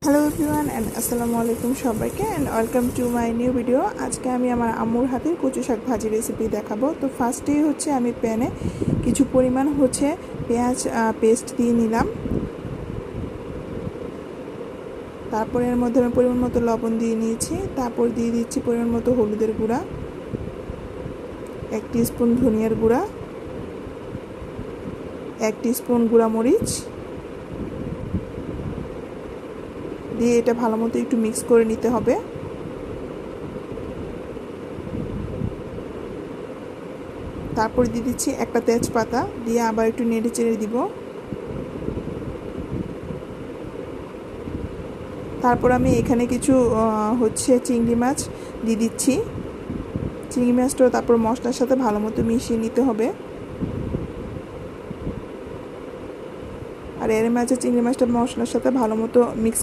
Hello everyone and আসসালামু আলাইকুম সবাইকে and welcome to my new video. আজকে আমি আমার আম্মুর হাতের কচু শাক ভাজি রেসিপি দেখাবো। তো ফার্স্টেই আমি প্যানে কিছু পরিমাণ পেঁয়াজ পেস্ট দিয়ে নিলাম। তারপরে এর মধ্যে আমি পরিমাণ মতো লবণ দিয়ে নিয়েছি। তারপর দিয়ে দিচ্ছি পরিমাণ মতো হলুদের গুঁড়া, 1 টিস্পুন ধনিয়ার গুঁড়া, 1 টিস্পুন গুঁড়া মরিচ দিয়ে এটা ভালো মতো একটু মিক্স করে নিতে হবে। তারপর দিয়ে দিচ্ছি একটা তেজপাতা, দিয়ে আবার একটু নেড়ে চেড়ে দিব। তারপর আমি এখানে কিছু চিংড়ি মাছ দিয়ে দিচ্ছি। চিংড়ি মাছটাও তারপর মশলার সাথে ভালো মতো মিশিয়ে নিতে হবে। আর এর মাঝে চিংড়ি মাছটা মশলার সাথে ভালো মতো মিক্স